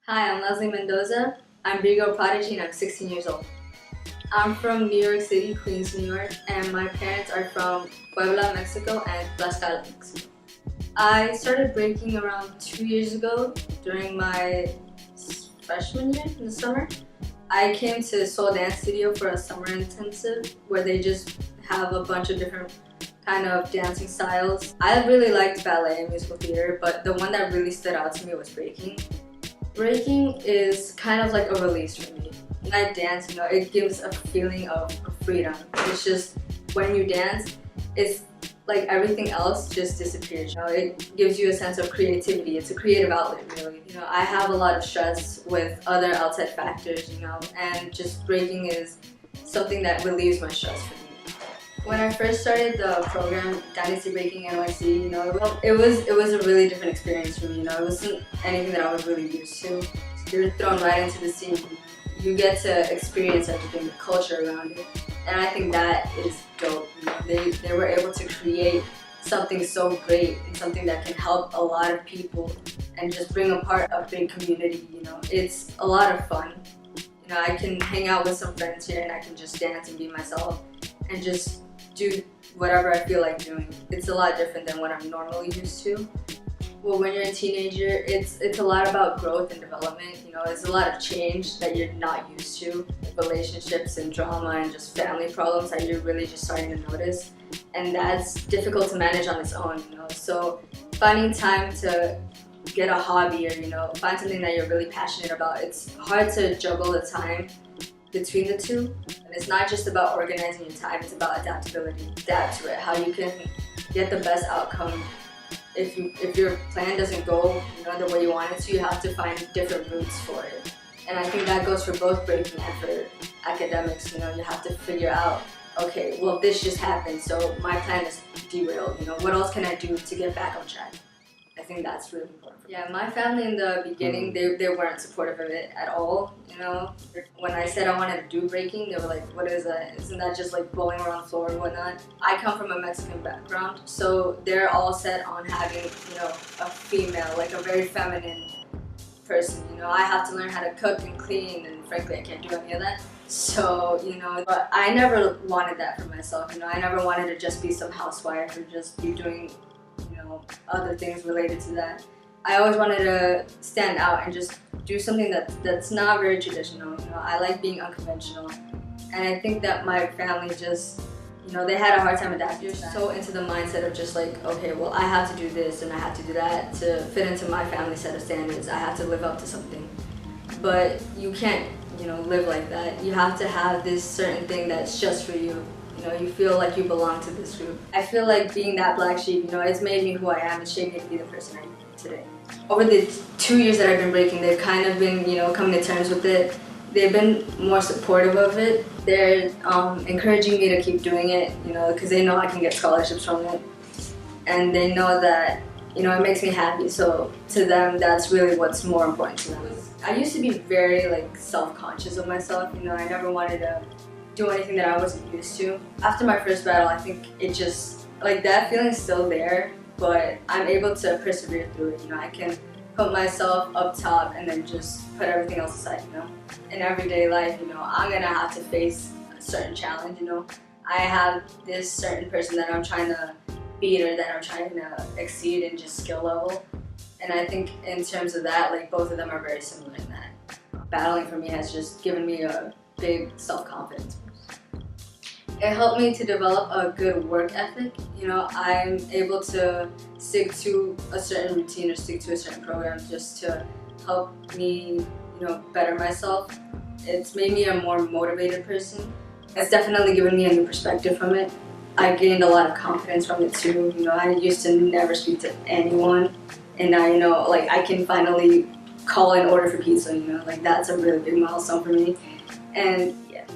Hi, I'm Leslie Mendoza. I'm Bgirl Prodigy and I'm 16 years old. I'm from New York City, Queens, New York, and my parents are from Puebla, Mexico and Tlaxcala, Mexico. I started breaking around 2 years ago during my freshman year in the summer. I came to Soul Dance Studio for a summer intensive where they just have a bunch of different kind of dancing styles. I really liked ballet and musical theater, but the one that really stood out to me was breaking. Breaking is kind of like a release for me. When I dance, it gives a feeling of freedom. It's just, when you dance, it's like everything else just disappears. It gives you a sense of creativity. It's a creative outlet, really. I have a lot of stress with other outside factors, and just breaking is something that relieves my stress for me. When I first started the program, Dynasty Breaking NYC, it was a really different experience for me. It wasn't anything that I was really used to. You're thrown right into the scene. You get to experience everything, the culture around it, and I think that is dope. They were able to create something so great and something that can help a lot of people and just bring apart a big community. It's a lot of fun. I can hang out with some friends here and I can just dance and be myself and just do whatever I feel like doing. It's a lot different than what I'm normally used to. Well, when you're a teenager, it's a lot about growth and development. It's a lot of change that you're not used to. Relationships and drama and just family problems that you're really just starting to notice. And that's difficult to manage on its own, So finding time to get a hobby or, find something that you're really passionate about, it's hard to juggle the time between the two. And it's not just about organizing your time, it's about adaptability. Adapt to it, how you can get the best outcome. If your plan doesn't go the way you want it to, you have to find different routes for it. And I think that goes for both breaking and for academics. You have to figure out, okay, well, this just happened, so my plan is derailed. What else can I do to get back on track? I think that's really important for me. Yeah, my family in the beginning, they weren't supportive of it at all. When I said I wanted to do breaking, they were like, what is that? Isn't that just like rolling around the floor and whatnot? I come from a Mexican background, so they're all set on having, a female, like a very feminine person. I have to learn how to cook and clean, and frankly, I can't do any of that. So, but I never wanted that for myself. I never wanted to just be some housewife or just be doing other things related to that. I always wanted to stand out and just do something that's not very traditional. I like being unconventional, and I think that my family just, they had a hard time adapting. So into the mindset of just like, okay, well, I have to do this and I have to do that to fit into my family set of standards. I have to live up to something, but you can't, live like that. You have to have this certain thing that's just for you. You feel like you belong to this group. I feel like being that black sheep, it's made me who I am. It's shaped me to be the person I am today. Over the 2 years that I've been breaking, they've kind of been, coming to terms with it. They've been more supportive of it. They're encouraging me to keep doing it, because they know I can get scholarships from it. And they know that, it makes me happy. So to them, that's really what's more important to them. I used to be very self-conscious of myself. I never wanted to do anything that I wasn't used to. After my first battle, I think it just, that feeling's still there, but I'm able to persevere through it. I can put myself up top and then just put everything else aside, In everyday life, I'm gonna have to face a certain challenge, I have this certain person that I'm trying to beat or that I'm trying to exceed in just skill level. And I think in terms of that, both of them are very similar in that. Battling for me has just given me a big self-confidence. It helped me to develop a good work ethic. I'm able to stick to a certain routine or stick to a certain program just to help me, better myself. It's made me a more motivated person. It's definitely given me a new perspective from it. I gained a lot of confidence from it too. I used to never speak to anyone, and now, I can finally call and order for pizza, that's a really big milestone for me. And yeah.